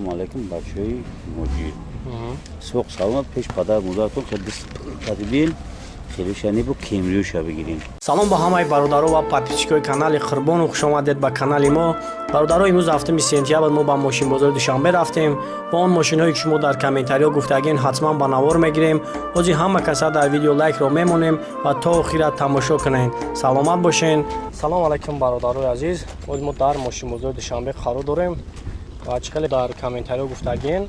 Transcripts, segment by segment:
салому алейкум бачаҳои муҷир. Суқ саломат пеш падар модаратон хеле табибин хеле шанибу кемриюша бигирин. Салом ба ҳамаи бародаро ва подписчикои канали Қурбону хушомадед ба канали мо. Бародаро, имрӯз 7 сентябр мо ба мошинбозори Душанбе рафтем. Ба он мошинҳое ки шумо дар комментариҳо гуфтагин ҳатман ба навор мегирем. ҳозир ҳама каса дар видео лайкро мемонем ва то охира тамошо кунед. Саломат бошен. Салом алейкум бародарои азиз. ҳозир мо дар мошинбозори Душанбе қарор дорем. ва чӣ дар комментариҳо гуфтагин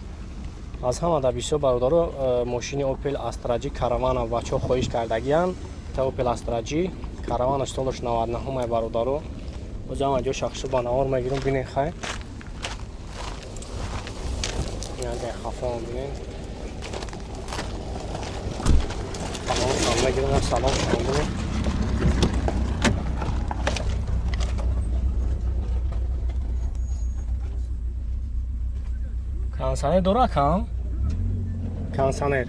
аз ҳама дар бисёр бародаро мошини Opel Astra G Caravana бачаҳо хоҳиш кардагиянд. Opel Astra G Caravana солаш 99 бародаро. ҳозир ҳама ҷо шахсо ба навор мегирем. бинед хай яке хафон бинед. Салом мегирем, салом шумо. Кансанер дора кам? Кансанер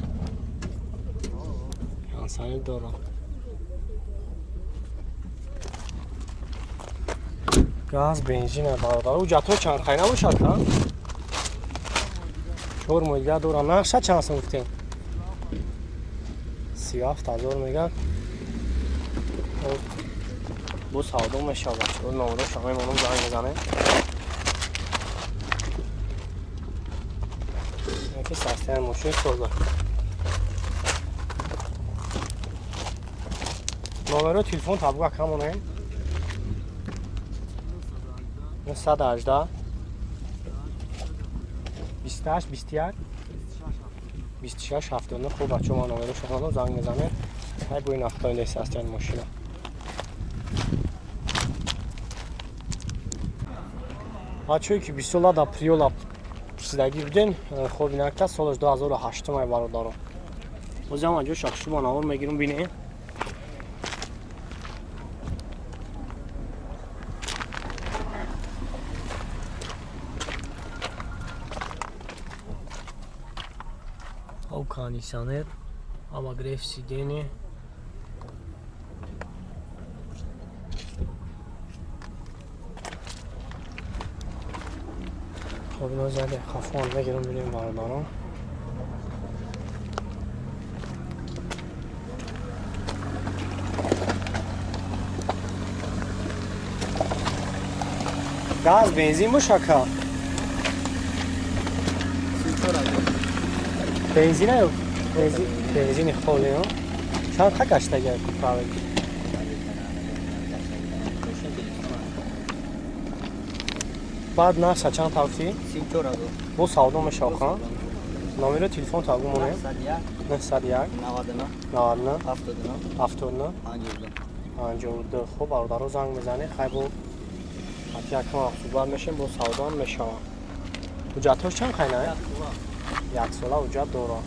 дора. Газ, бензин бародаро. Уҷатҳо чанд хай набошад кам? 4 милга дора. Нақша чанд сум гуфтем? 37,000 мегад. бо савдо мешавад. номеро шумо мемонам занг мезанем. Састян мошин соза. номеро телефон табука камонем. 918 28 21 26 79. хуб бачо ма номеро шумо занг мезанем. ҳай бо ин автоиндаи састян мошина. бачое ки бисёр да приёла пурсидагӣ буден, хоб инакта солаш 2008 май бародаро. ҳозир ҳама ҷо шахсо ба навор мегирем. бинед ҳав кондисионер, обогрев сидений. خب اینا زده خفان بگیرم بریم باردارم. گاز بنزین باشه که بنزین هست؟ بنزین خالی ها؟ چند خک اشته گرد کپراوی؟ بعد نقشه چند توفی؟ 34 بو سودا میشه خان. نامیر تلفن تابو مونه؟ 901 99 79 52. خب برادرو زنگ میزنه. خیلی بو حتی یکم صحبت میشیم بو سودا میشه. حجتش چند خیلی نه؟ یک ساله حجت داره.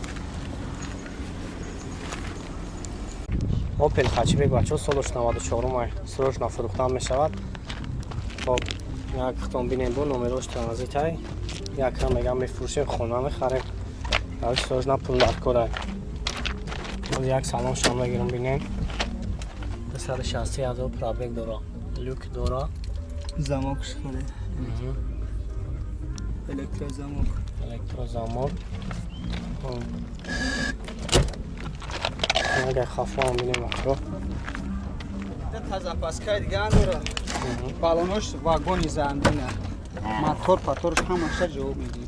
Opel Hatchback بچه سالش 94 ماه سروش نفروختن میشود. خب یک خطان بینیم با نومروش ترانزیت های یک هم میگم میفروشیم خونه میخریم روش سروش نه پول در کاره. یک سالان شام بگیرم بینیم 260,000 پرابیک داره. لوک داره. زماکش خوده. الکترو زماک. اگر خفان بینیم بخشو تازه پاسکای دیگه داره. بالونش واگونی زندینه. موتور پاتورش همش جواب میدی.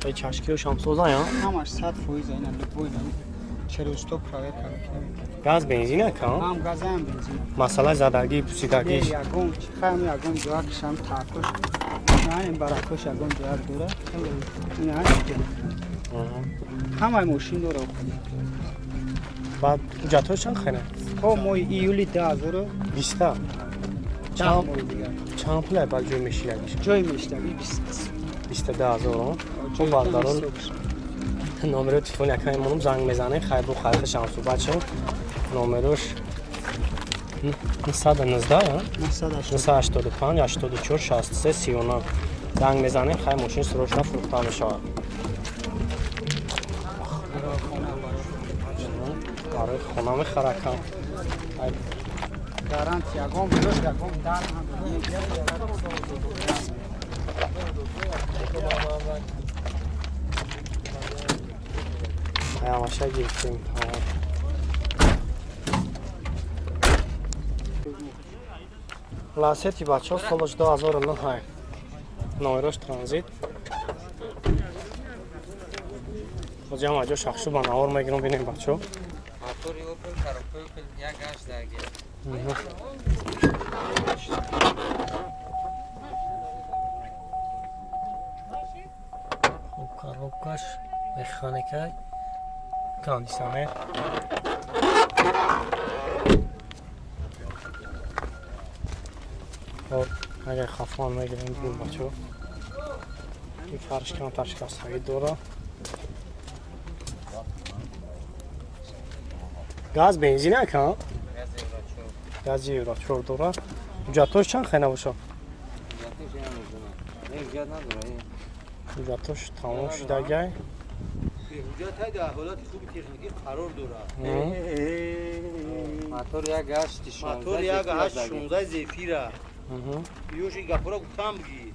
ای چشکیوش هم سوزا یا؟ همش 100% اینا لبوینا. 40 تا پرایت کرد. گاز بنزینه که؟ هم گاز هم بنزین. مسئله زدگی پوسیدگیش. یگون خیلی یگون جاکش هم تاکوش. نه این براکوش یگون جاک دوره. اینا همه ماشین داره. بعد جاتوش چند خیلی؟ او موی ایولی 10,000 20 چند پله بعد جوی میشیدگیش؟ جوی میشیدگی 20,000 چون باردارون نامرو تلفن یکایی منم زنگ میزنه خیلی بو خیلی شانسو بچه نامروش 919 985 84 63 39 زنگ میزنه خیلی ماشین سروش نفروخته میشه. برای خونه میخره کم گارانت یگون بروش یگون دار هم همشه گرفتیم تمام. لاسیتی بچه ها سالش 2009 های نویروش ترانزیت خودی هم اجا شخصو با نوار میگیرم بینیم بچه ها موتوری اوپل کاروپل یک گاش درگیر خوب کاروبکش مکانیکای کاندیسیونر خب اگر خفان میگیریم بینیم بچه ها این فرش کم شکستگی دوره گاز بنزین نکن گاز یورا چور دوره جاتوش چند خیلی باشه جاتوش تمام شده گای حجت های در حالات خوب تکنیکی قرار داره موتور یک گاش 16 موتور یک 816 زفیره یوش گپورا گفتم بگی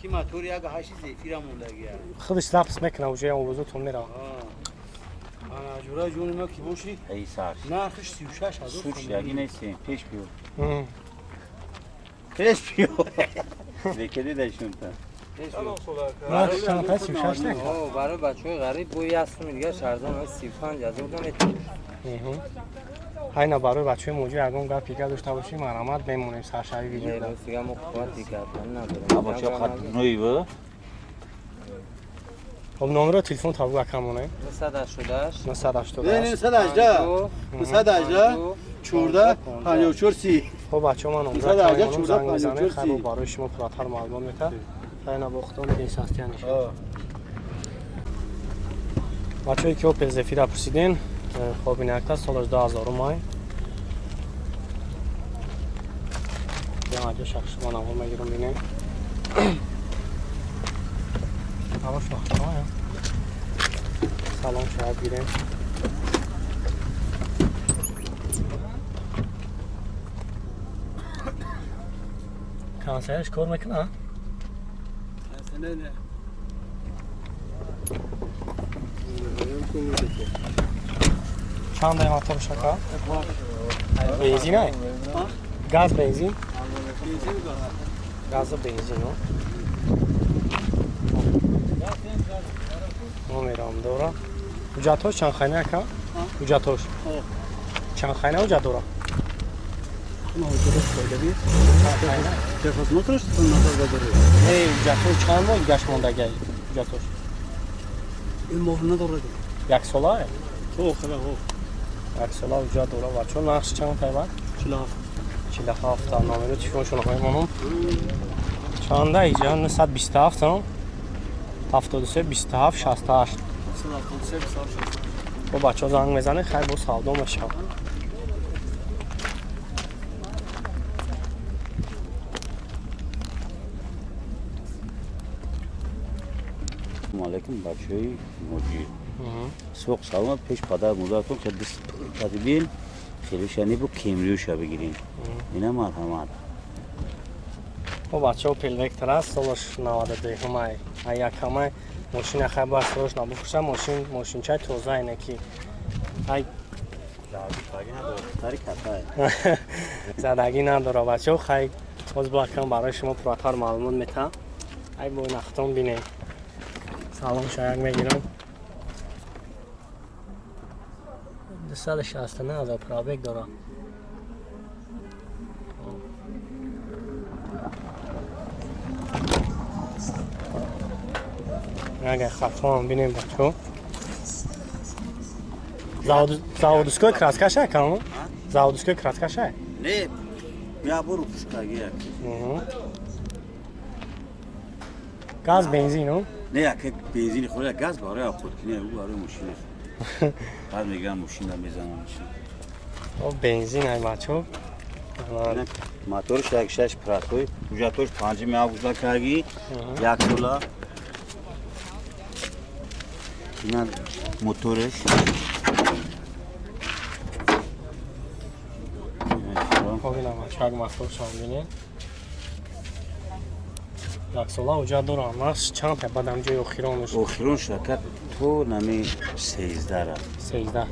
کی موتور یک 8 زفیره مونده گیه خودش لفظ میکنه و جای آوازوتون میره انا جورا جون ما کی باشی ای سرش نرخش 36000 سوچ یکی نیستیم پیش بیو پیش بیو بکری داشتون تا نه چند تا 36 نکن برای بچه های غریب بوی هستم دیگه شرزان از 35 از اون میتونیم های برای بچه موجود اگه گپ پیکا داشته باشیم مرامت بمونیم سرشوی ویدیو دار دیگه مخوات دیگه ندارم ابا چه خط نوی با خب نمره تلفن تا بگو کمونه 988 988 918 14 54 30 خب بچه ما نمره تلفن زنگ میزنه خیلی برای شما پراتر معلومات میده خیلی نباختم دیگه ساستیان میشه بچه‌ای که اوپل زفیره پرسیدین خب این اکتا سالش 2000 مای یا اجا شخص ما نمو میگیرم بینیم هواش وقت ها سلام شاید بیریم کانسرش کار میکنه؟ نه نه چند دایم موتور شکا؟ بنزین های؟ گاز بنزین؟ گاز بنزین ها؟ ما میرم دوره اجاتوش چند خینه که؟ اجاتوش چند خینه اجاتوره؟ ما درست شده بید تفاس موتورش تون موتور بداره نه اجاتوش چند ماه گشت مونده گی اجاتوش این ماه نداره یک ساله های؟ او خلا او یک ساله اجاتوره و چون نقش چند تایبه؟ 47 تا نامرو تیفونشون های منم چانده ایجا 927 هم 73 27 68 با بچه ها زنگ میزنه خیلی با سودا میشه مالکم بچه های موجود سوق سلام پیش پدر مادرتون که دست تدبین خیلی شنی با کیمریوشا بگیرین اینا مرحمت با بچه ها پیلوکتر است سالش 92 همه یک همه ماشین خیلی باید سالش نبخوشه ماشین چای توزه اینه که زدگی نداره بچه ها خیلی باز با کم برای شما پراتر معلومات میتن ای با این اختام بینه سلام شاید میگیرم 269 از پرابک داره اگر خطا هم بینیم بچه زاودسکوی کراسکشه کنم؟ زاودسکوی کراسکشه؟ نه بیا برو پشکاگیه گاز بنزین ها؟ نه یک بنزین خوره گاز برای خود کنه او برای ماشینه بعد میگم ماشین رو میزنم ماشین بنزین های بچه موتورش یک 6 پراتوی اجاتوش 5 می آوازه کردی یک ساله اینا موتورش خب این هم چاک مفتوح شما بینید яксола уҷа дорам. Нақш чанд бадам ҷои охиронаш? охирон шакар то нами 13 ра. 13.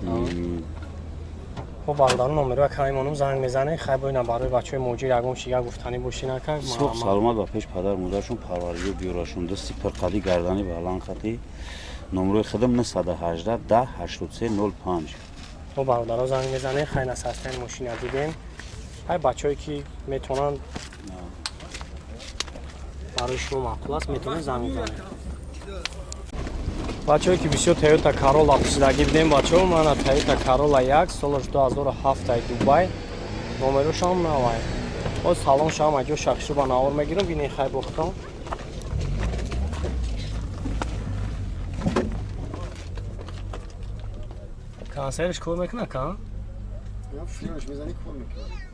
خب برادران نمره و کایمانم زنگ میزنه خیلی اینا برای بچه موجی یگم شیگه گفتنی باشی نکن صبح سلامت و پیش پدر مادرشون پروری و بیوراشون دستی پرقدی گردنی به الان خطی نمره خدم 918 10 83 05 خب برادران زنگ میزنه خیلی نسستین ماشین دیدین های بچه‌ای که میتونن برای شما معقول است میتونن زنگ بزنن بچه‌ای که بسیار تویوتا کارولا پسیدگی دیدیم بچه‌ها من تویوتا کارولا 1 سالش 2007 دبی نمرش هم نوای باز سالن شام اجو شخصی با نور میگیرم ببینید خیلی بختم کانسرش کار میکنه کان یا فیلمش میزنی کار میکنه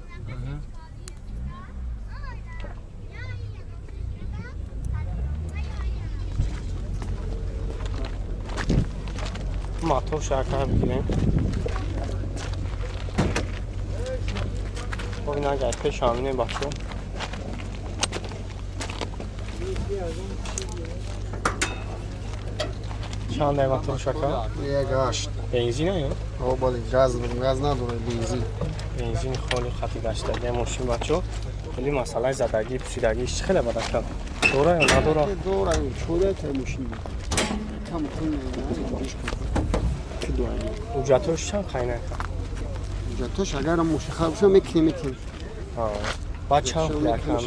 ماتو شرکت بگیریم خب این اگر پیش همینه بچه چند دای ماتو شرکت؟ یک هشت بنزینه یا؟ او بالی گاز نداره بنزین بنزین خالی خطی داشته ماشین بچه خیلی مسئله زدگی پسیدگیش خیلی بده کن دوره یا ندوره؟ دوره چوره تا ماشین کم کن نمیش کن اوجاتوش چند خیلی نکن؟ اوجاتوش اگر ماشین خراب شد میکنی بعد چند یکم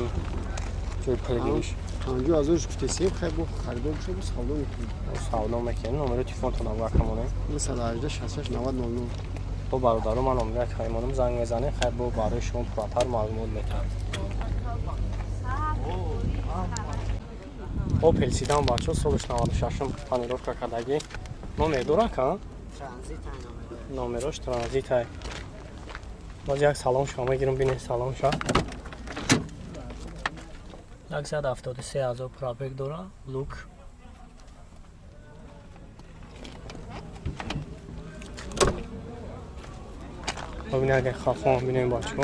جوی پلگیریش آنجا ازش کتیسیب خیلی بود خریدار شد و سالو میکنی سالو میکنی نمره تیفون تونم وکمونه 118 66 90 00 تو برادرم من نمره کایمانم زنگ میزنه خیلی بود برای شما پراتر معلومات میتونم اوپل سیدان بچه سالش 96 پانیروفکا کدگی نمره دورا کن؟ نمرش ترانزیت های باز یک سلام شما میگیرم بینید سلام شما 173 هزار پرابک داره لوک ببینید اگه خفان بینیم بچه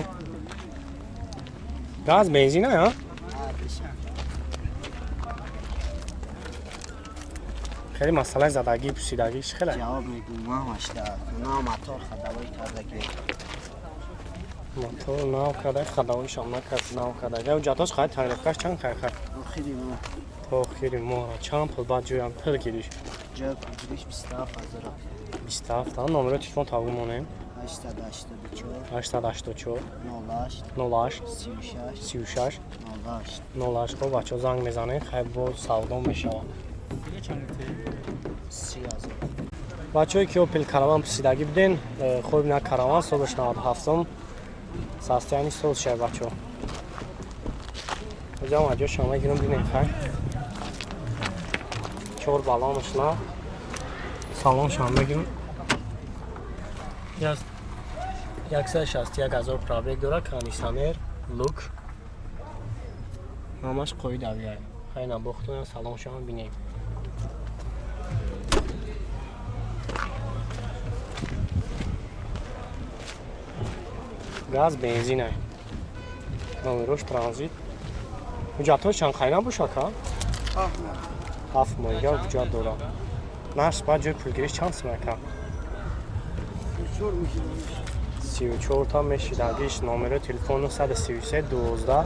گاز بنزینه یا؟ خیلی مسئله زدگی پوسیدگیش خیلی جواب میدونم ماشته نه موتور خداوی کردگی موتور ناو کرده خداویش هم نکرد ناو کرده یا جاتاش خواهد تغریفکش چند خیلی خیلی خیلی ما تا خیلی ما چند پل بعد جویم پل گیریش جا کردیش 27 هزار 27 تا نمره تیفون تاگو مونه 884 08 36 08 خب بچه زنگ میزنه خیلی بود سودا میشوند بچه هایی که اوپل کاروان پسیدگی بدین خوب نه کاروان سالش 97 ساستیانی سال شه بچه ها کجا مجا شما گیرم بینید خیلی چور بالامش نه سالان شما بگیرم 161 هزار پرابک داره کانیسانر لوک همش قوی دویه خیلی نبختون سالان شما بینید گاز بنزینه نمرش ترانزیت اوجاتوش چند خیلی نبوشه که؟ 7 مایه اوجات داره نرس باید جوی پولگیریش چند سمه که؟ 34 تا میشیدگیش نمره تلفن 133 12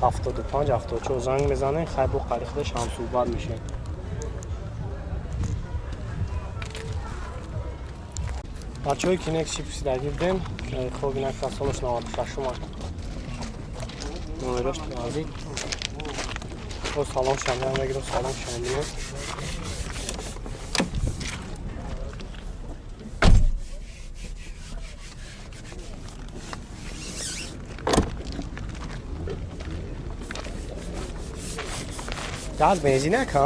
75 74 زنگ میزنه خیلی با قریختش هم صحبت میشه بچه هایی که نکسی پسیدگی بدین خوب این اکتا سالش 96 شما نمرش ترانزیت و سلام شمیم بگیرم سلام شمیم گاز بنزینه که؟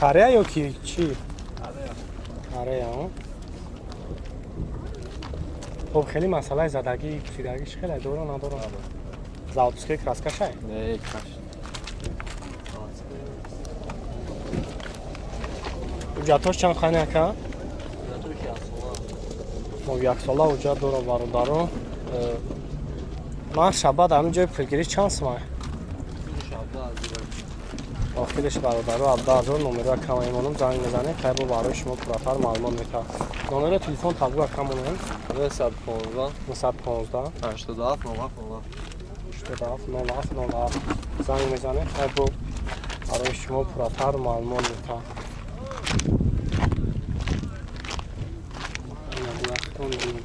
کاره یا کی چی؟ کاره ها خب خیلی مسئله زدگی پسیدگیش خیلی دوره نداره زاوتسکی کراسکش های؟ نه یک کش اوجاتوش چند خانه که؟ ما یک ساله اوجات دوره برادرو من شبه در اون جای پلگیری چند سمه؟ آخرش برادر رو 17000 نمره کم ایمانم زنگ میزنه که با برای شما پراتر معلومات میده. نمره تلفن تابلو کمونه 915 915 87 97 97 زنگ میزنه که برای شما پراتر معلومات میده. این